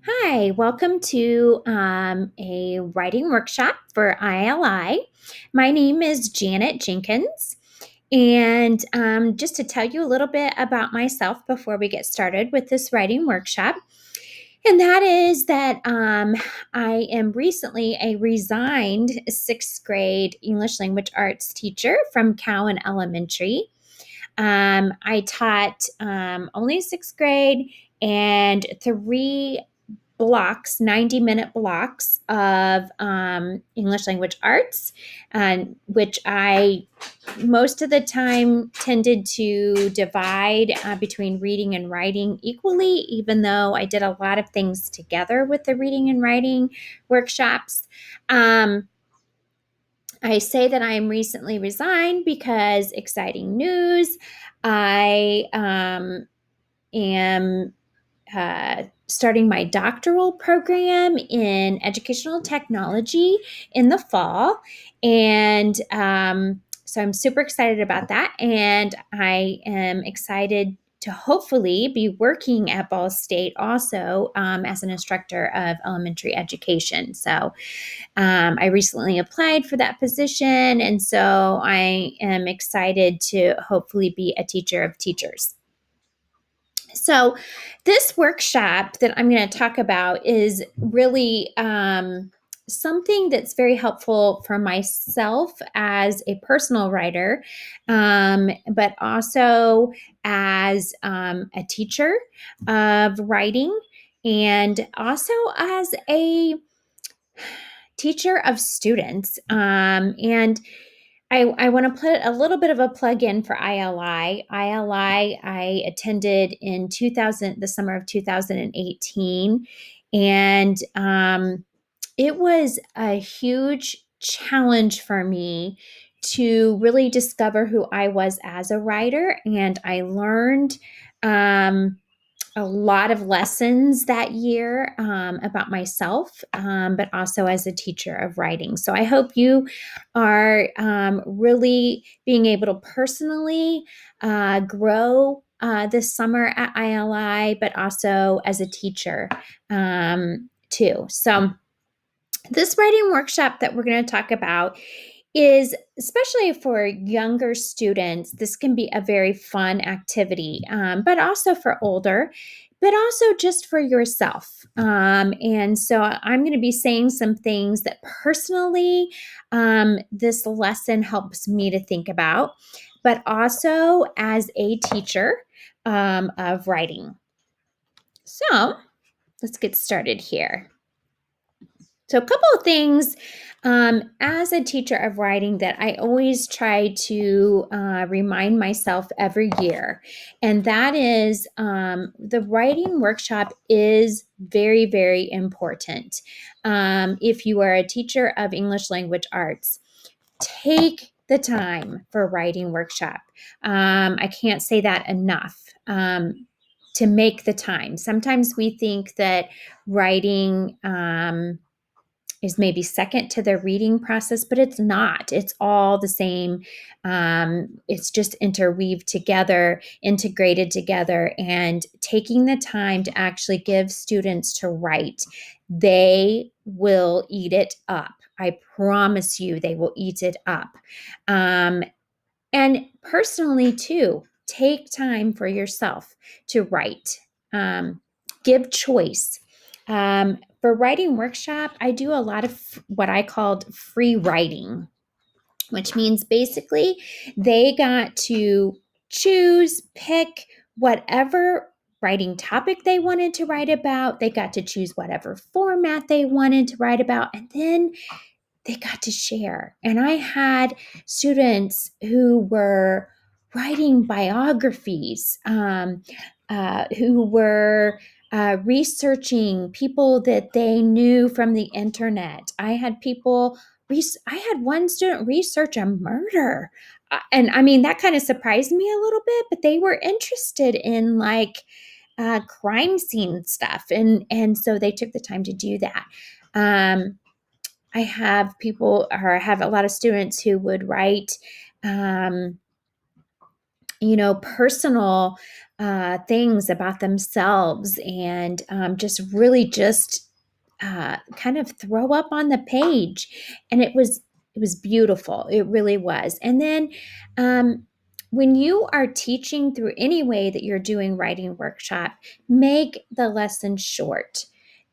Hi, welcome to a writing workshop for ILI. My name is Janet Jenkins. And just to tell you a little bit about myself before we get started with this writing workshop, and that is that I am recently a resigned sixth grade English language arts teacher from Cowan Elementary. I taught only sixth grade and three blocks, 90-minute blocks of English language arts, which I most of the time tended to divide between reading and writing equally, even though I did a lot of things together with the reading and writing workshops. Um, I say that I'm recently resigned because exciting news. I am starting my doctoral program in educational technology in the fall. And so I'm super excited about that. And I am excited to hopefully be working at Ball State also as an instructor of elementary education. So I recently applied for that position. And so I am excited to hopefully be a teacher of teachers. So, this workshop that I'm going to talk about is really something that's very helpful for myself as a personal writer, but also as a teacher of writing, and also as a teacher of students. I want to put a little bit of a plug in for ILI. I attended in 2000, the summer of 2018, and it was a huge challenge for me to really discover who I was as a writer, and I learned a lot of lessons that year about myself, but also as a teacher of writing. So I hope you are really being able to personally grow this summer at ILI, but also as a teacher too. So this writing workshop that we're going to talk about is especially for younger students. This can be a very fun activity, but also for older, but also just for yourself. And so I'm going to be saying some things that personally this lesson helps me to think about, but also as a teacher of writing. So let's get started here. So, a couple of things as a teacher of writing that I always try to remind myself every year, and that is the writing workshop is very, very important. If you are a teacher of English language arts, take the time for writing workshop. I can't say that enough. To make the time. Sometimes we think that writing is maybe second to the reading process, but it's not. It's all the same. It's just interweaved together, integrated together, and taking the time to actually give students to write. They will eat it up. I promise you, they will eat it up. And personally, too, take time for yourself to write. Give choice. For writing workshop, I do a lot of what I called free writing, which means basically they got to choose, pick whatever writing topic they wanted to write about. They got to choose whatever format they wanted to write about. And then they got to share. And I had students who were writing biographies, who were researching people that they knew from the internet. I had I had one student research a murder. And I mean, that kind of surprised me a little bit, but they were interested in like crime scene stuff. And so they took the time to do that. I have people, or I have a lot of students who would write, personal things about themselves and just really just kind of throw up on the page. And it was beautiful. It really was. And then when you are teaching through any way that you're doing writing workshop, make the lesson short.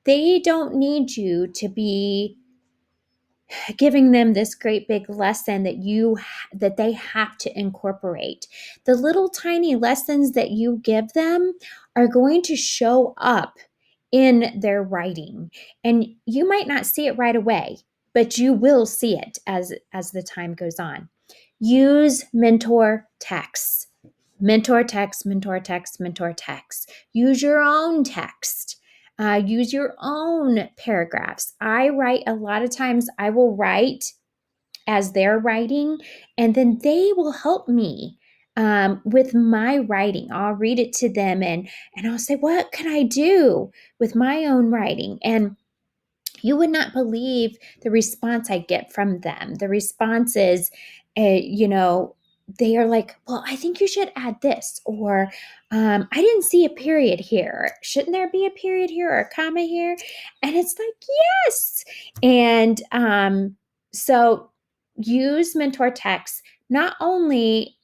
They don't need you to be giving them this great big lesson that they have to incorporate. The little tiny lessons that you give them are going to show up in their writing, and you might not see it right away, but you will see it as the time goes on. Use mentor texts. Mentor text, mentor text, mentor text. Use your own text. Use your own paragraphs. I write a lot of times, I will write as they're writing, and then they will help me with my writing. I'll read it to them and I'll say, what can I do with my own writing? And you would not believe the response I get from them. The response is, they are like, well, I think you should add this, or I didn't see a period here. Shouldn't there be a period here or a comma here? And it's like, yes. And so use mentor texts, not only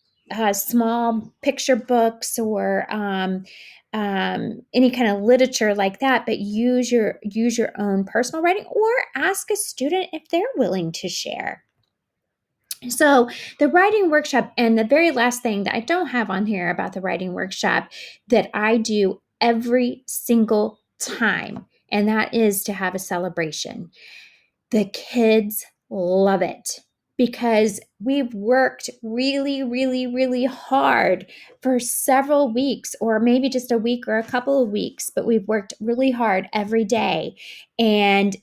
small picture books or any kind of literature like that, but use your own personal writing, or ask a student if they're willing to share. So the writing workshop, and the very last thing that I don't have on here about the writing workshop that I do every single time, and that is to have a celebration. The kids love it because we've worked really, really, really hard for several weeks, or maybe just a week or a couple of weeks, but we've worked really hard every day. And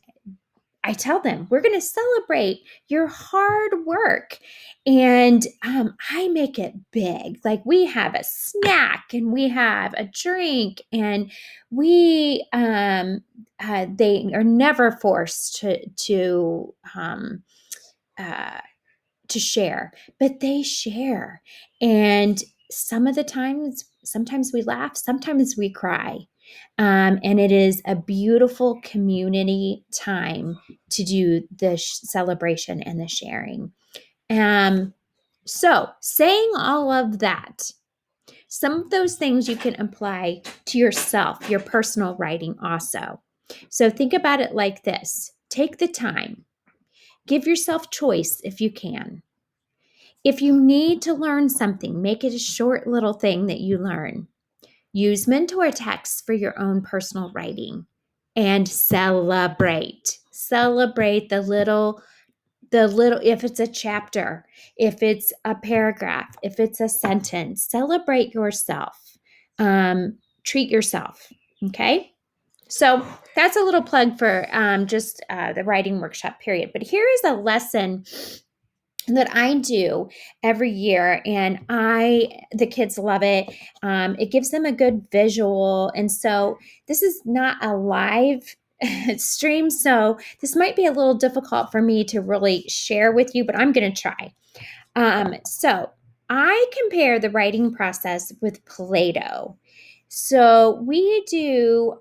I tell them, we're going to celebrate your hard work. And I make it big. Like, we have a snack and we have a drink, and they are never forced uh, to share, but they share. And sometimes we laugh, sometimes we cry. And it is a beautiful community time to do the celebration and the sharing. So, saying all of that, some of those things you can apply to yourself, your personal writing also. So, think about it like this: take the time, give yourself choice if you can. If you need to learn something, make it a short little thing that you learn. Use mentor texts for your own personal writing, and celebrate. Celebrate the little, if it's a chapter, if it's a paragraph, if it's a sentence, celebrate yourself. Treat yourself. Okay. So that's a little plug for just the writing workshop period. But here is a lesson that I do every year, and the kids love it. It gives them a good visual, and so this is not a live stream, so this might be a little difficult for me to really share with you, but I'm going to try. So I compare the writing process with Play-Doh. So we do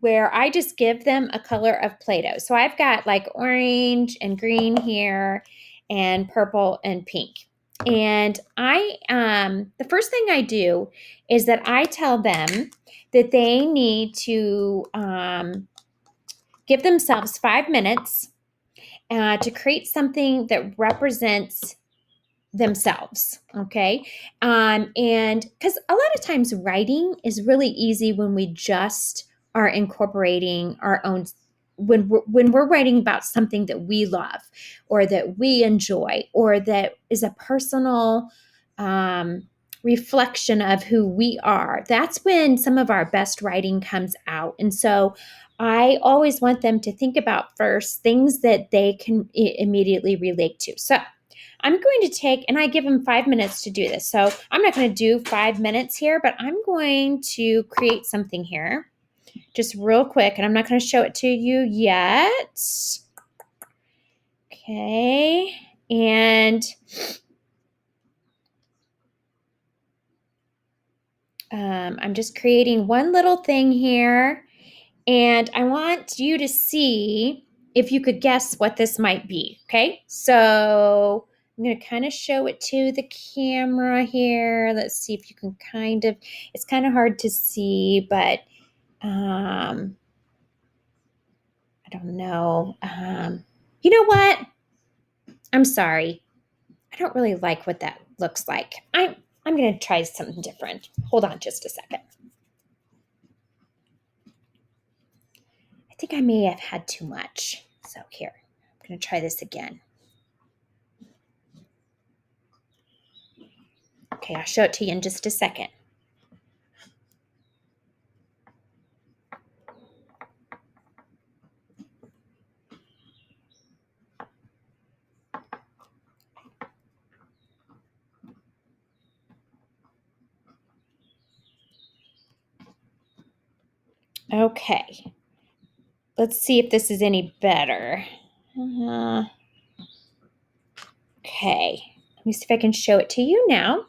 where I just give them a color of Play-Doh. So I've got like orange and green here, and purple and pink. And the first thing I do is that I tell them that they need to give themselves 5 minutes to create something that represents themselves. Okay. And because a lot of times writing is really easy when we just are incorporating our own, when we're writing about something that we love, or that we enjoy, or that is a personal reflection of who we are. That's when some of our best writing comes out. And so I always want them to think about first things that they can immediately relate to. So I'm going to take, and I give them 5 minutes to do this. So I'm not going to do 5 minutes here, but I'm going to create something here just real quick, and I'm not going to show it to you yet. Okay. And I'm just creating one little thing here, and I want you to see if you could guess what this might be, okay? So I'm going to kind of show it to the camera here. Let's see if you can it's kind of hard to see, but I don't know. You know what? I'm sorry. I don't really like what that looks like. I'm going to try something different. Hold on just a second. I think I may have had too much. So here, I'm going to try this again. Okay, I'll show it to you in just a second. Okay, let's see if this is any better. Okay, let me see if I can show it to you now.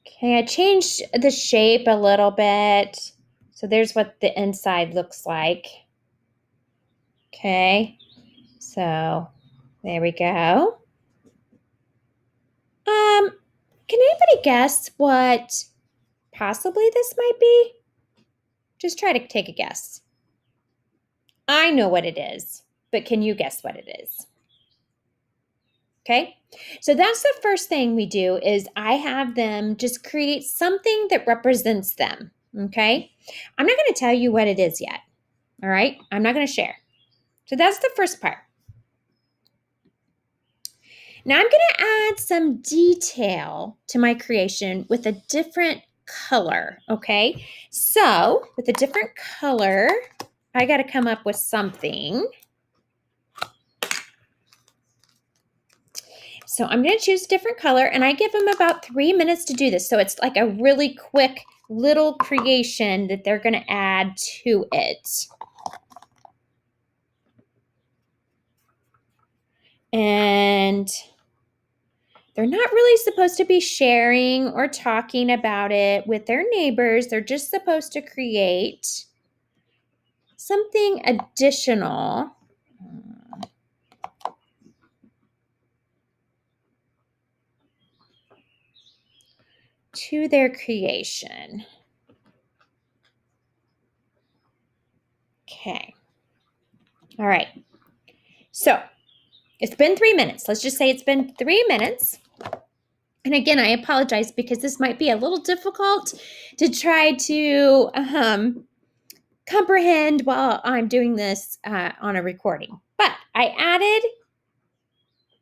Okay, I changed the shape a little bit. So there's what the inside looks like. Okay, so there we go. Can anybody guess what possibly this might be? Just try to take a guess. I know what it is, but can you guess what it is? Okay, so that's the first thing we do is I have them just create something that represents them. Okay, I'm not going to tell you what it is yet. All right, I'm not going to share. So that's the first part. Now I'm going to add some detail to my creation with a different color. Okay, so with a different color, I got to come up with something. So I'm going to choose a different color, and I give them about 3 minutes to do this. So it's like a really quick little creation that they're going to add to it. And they're not really supposed to be sharing or talking about it with their neighbors. They're just supposed to create something additional to their creation. Okay. All right. So it's been 3 minutes. Let's just say it's been 3 minutes. And again, I apologize because this might be a little difficult to try to comprehend while I'm doing this on a recording. But I added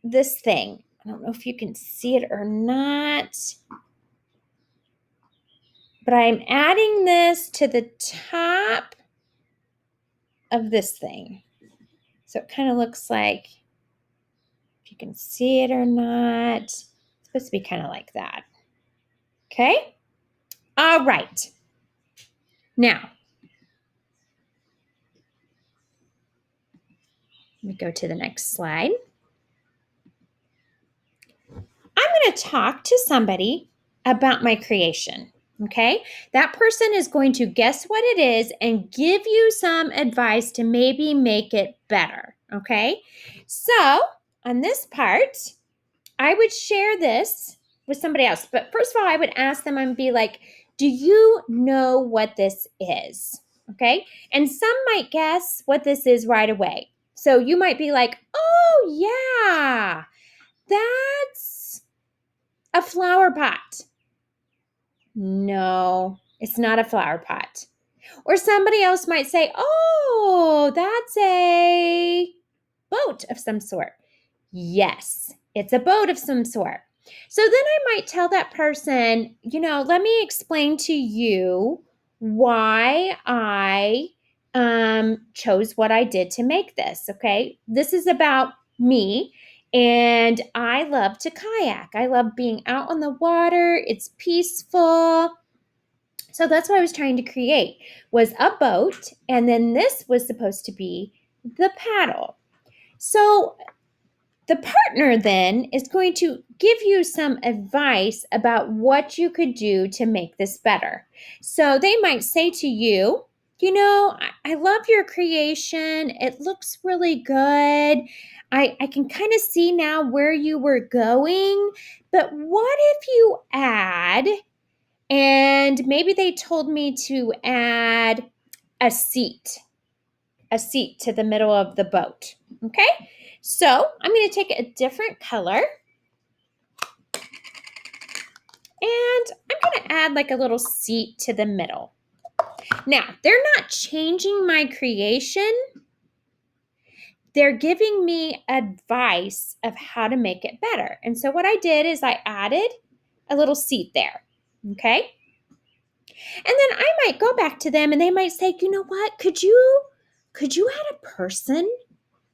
this thing. I don't know if you can see it or not. But I'm adding this to the top of this thing. So it kind of looks like, if you can see it or not, it's supposed to be kind of like that. Okay? All right. Now, let me go to the next slide. I'm going to talk to somebody about my creation. Okay, that person is going to guess what it is and give you some advice to maybe make it better. Okay, so on this part, I would share this with somebody else. But first of all, I would ask them and be like, do you know what this is? Okay, and some might guess what this is right away. So you might be like, oh, yeah, that's a flower pot. No, it's not a flower pot. Or somebody else might say, oh, that's a boat of some sort. Yes, it's a boat of some sort. So then I might tell that person, let me explain to you why I chose what I did to make this. Okay, this is about me. And I love to kayak. I love being out on the water. It's peaceful. So that's what I was trying to create was a boat. And then this was supposed to be the paddle. So The partner then is going to give you some advice about what you could do to make this better. So they might say to you, I love your creation. It looks really good. I can kind of see now where you were going, but what if you add, and maybe they told me to add a seat, to the middle of the boat. Okay. So I'm going to take a different color and I'm going to add like a little seat to the middle. Now, they're not changing my creation. They're giving me advice of how to make it better. And so what I did is I added a little seat there. Okay. And then I might go back to them and they might say, you know what? Could you add a person?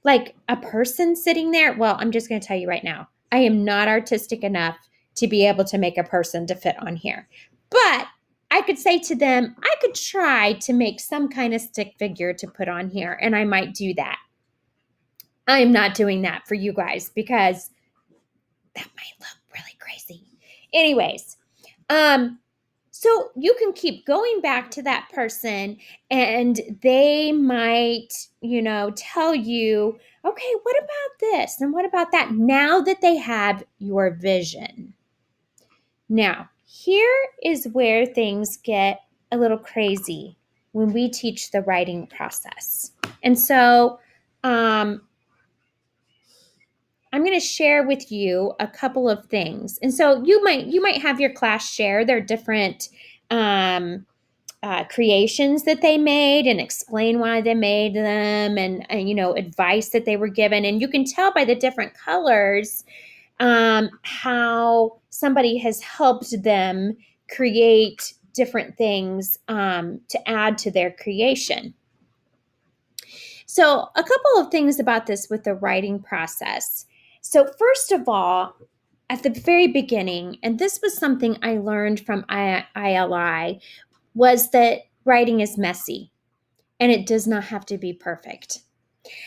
Like a person sitting there? Well, I'm just going to tell you right now, I am not artistic enough to be able to make a person to fit on here. But I could say to them, I could try to make some kind of stick figure to put on here, and I might do that. I am not doing that for you guys because that might look really crazy. Anyways, so you can keep going back to that person and they might, tell you, okay, what about this? And what about that? Now that they have your vision. Now, here is where things get a little crazy when we teach the writing process. And so, I'm going to share with you a couple of things. And so you might have your class share their different creations that they made and explain why they made them, and advice that they were given. And you can tell by the different colors how somebody has helped them create different things to add to their creation. So a couple of things about this with the writing process. So first of all, at the very beginning, and this was something I learned from ILI, was that writing is messy and it does not have to be perfect.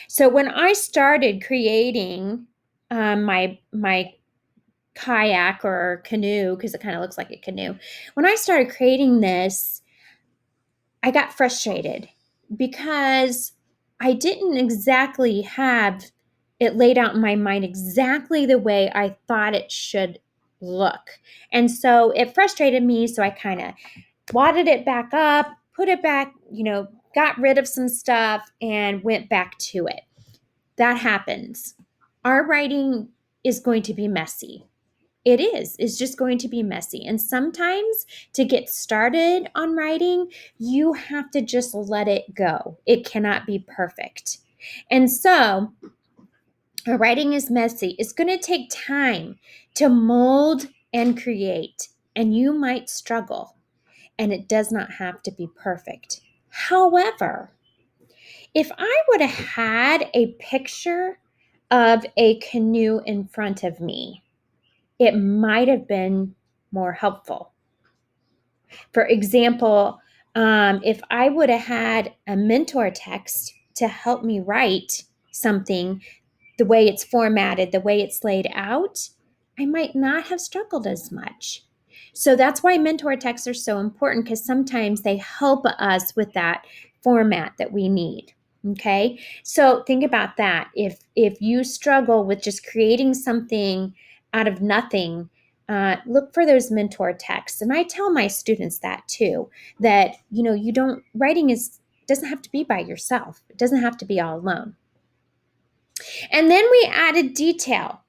So when I started creating my kayak or canoe, because it kind of looks like a canoe, when I started creating this, I got frustrated because I didn't exactly have it laid out in my mind exactly the way I thought it should look. And so it frustrated me. So I kind of wadded it back up, put it back, got rid of some stuff and went back to it. That happens. Our writing is going to be messy. It's just going to be messy. And sometimes to get started on writing, you have to just let it go. It cannot be perfect. And so, writing is messy. It's going to take time to mold and create, and you might struggle, and it does not have to be perfect. However, if I would have had a picture of a canoe in front of me, it might have been more helpful. For example, if I would have had a mentor text to help me write something, the way it's formatted, the way it's laid out, I might not have struggled as much. So that's why mentor texts are so important, because sometimes they help us with that format that we need. Okay, so think about that. If you struggle with just creating something out of nothing, look for those mentor texts. And I tell my students that too, that you don't writing doesn't have to be by yourself. It doesn't have to be all alone. And then we added detail.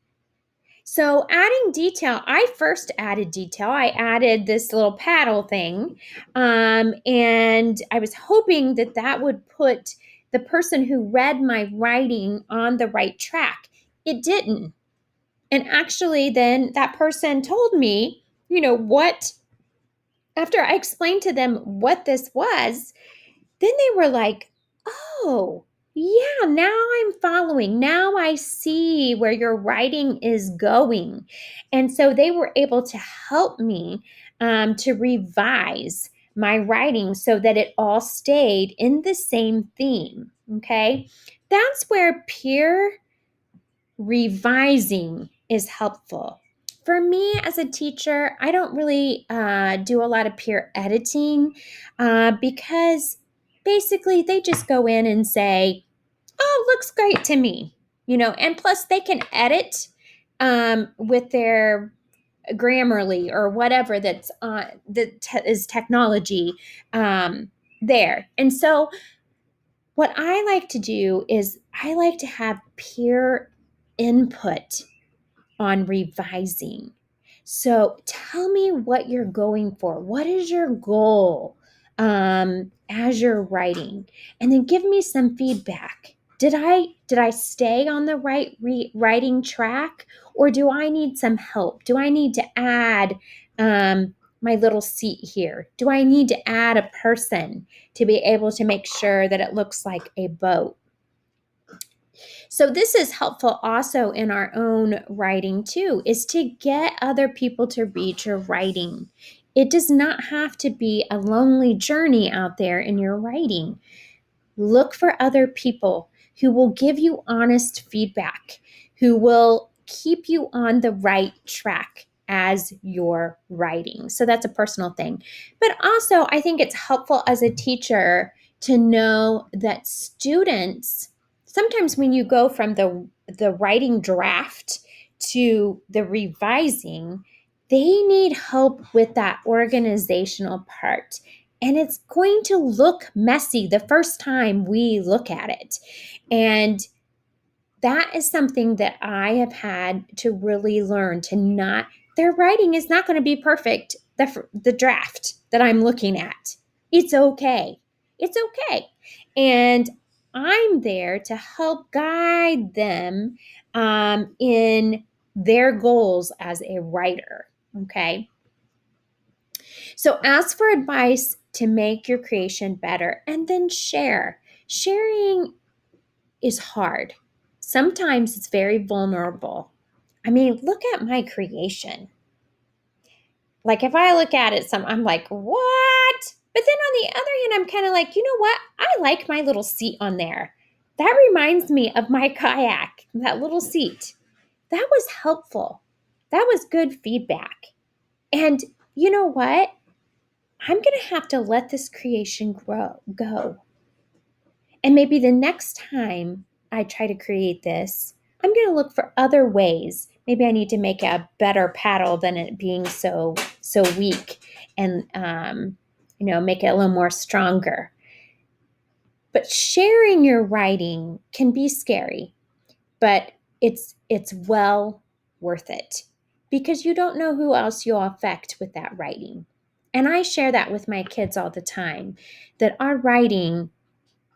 So adding detail, I first added detail. I added this little paddle thing, and I was hoping that that would put the person who read my writing on the right track. It didn't. And actually, then that person told me, what, after I explained to them what this was, then they were like, oh, yeah, now I'm following. Now I see where your writing is going. And so they were able to help me to revise my writing so that it all stayed in the same theme. Okay. That's where peer revising is helpful. For me as a teacher, I don't really do a lot of peer editing because basically they just go in and say, oh, looks great to me, and plus they can edit with their Grammarly or whatever that's on is technology there. And so what I like to do is I like to have peer input on revising. So tell me what you're going for. What is your goal as you're writing? And then give me some feedback. Did I stay on the right writing track, or do I need some help? Do I need to add my little seat here? Do I need to add a person to be able to make sure that it looks like a boat? So this is helpful also in our own writing too, is to get other people to read your writing. It does not have to be a lonely journey out there in your writing. Look for other people who will give you honest feedback, who will keep you on the right track as you're writing. So that's a personal thing. But also, I think it's helpful as a teacher to know that students, sometimes when you go from the writing draft to the revising, they need help with that organizational part. And it's going to look messy the first time we look at it. And that is something that I have had to really learn to not, their writing is not going to be perfect, the draft that I'm looking at. It's okay. It's okay. And I'm there to help guide them in their goals as a writer. Okay. So ask for advice to make your creation better and then share. Sharing is hard. Sometimes it's very vulnerable. I mean, look at my creation. Like if I look at it, I'm like, what? But then on the other hand, I'm kind of like, you know what? I like my little seat on there. That reminds me of my kayak, that little seat. That was helpful. That was good feedback. And you know what? I'm going to have to let this creation go. And maybe the next time I try to create this, I'm going to look for other ways. Maybe I need to make a better paddle than it being so weak, and make it a little more stronger. But sharing your writing can be scary, but it's well worth it because you don't know who else you'll affect with that writing. And I share that with my kids all the time, that our writing,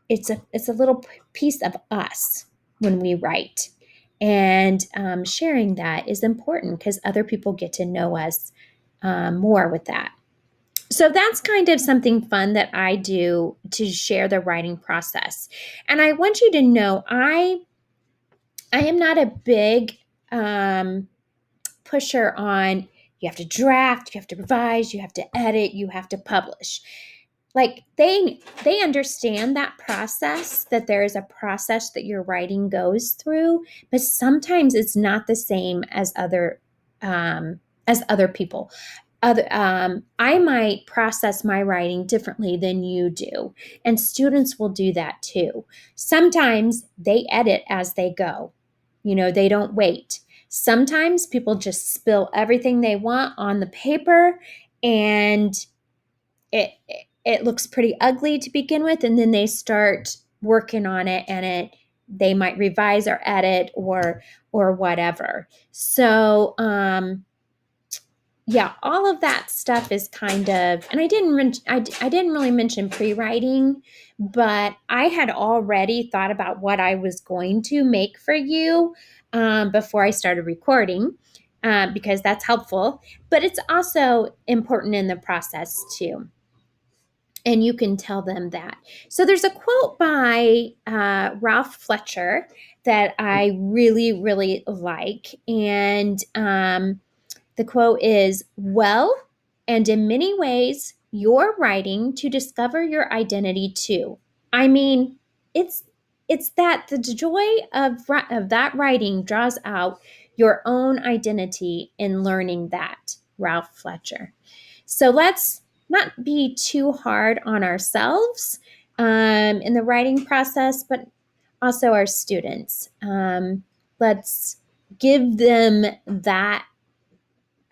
it's a little piece of us when we write. And sharing that is important because other people get to know us more with that. So that's kind of something fun that I do to share the writing process. And I want you to know I am not a big pusher on you have to draft, you have to revise, you have to edit, you have to publish. Like they understand that process, that there is a process that your writing goes through, but sometimes it's not the same as other people. I might process my writing differently than you do, and students will do that too. Sometimes they edit as they go. They don't wait. Sometimes people just spill everything they want on the paper, and it looks pretty ugly to begin with, and then they start working on it, and they might revise or edit or whatever. So yeah, all of that stuff is kind of, and I didn't really mention pre-writing, but I had already thought about what I was going to make for you before I started recording, because that's helpful, but it's also important in the process too. And you can tell them that. So there's a quote by Ralph Fletcher that I really, really like. And the quote is, well, and in many ways, you're writing to discover your identity too. I mean, it's it's that the joy of that writing draws out your own identity in learning that, Ralph Fletcher. So let's not be too hard on ourselves in the writing process, but also our students. Let's give them that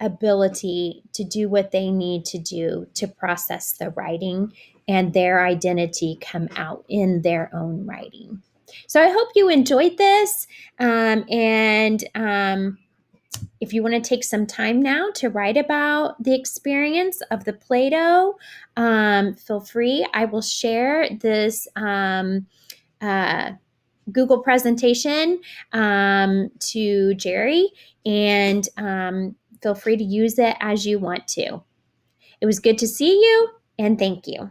ability to do what they need to do to process the writing and their identity come out in their own writing. So I hope you enjoyed this. And if you want to take some time now to write about the experience of the Play-Doh, feel free. I will share this uh, Google presentation to Jerry, and feel free to use it as you want to. It was good to see you, and thank you.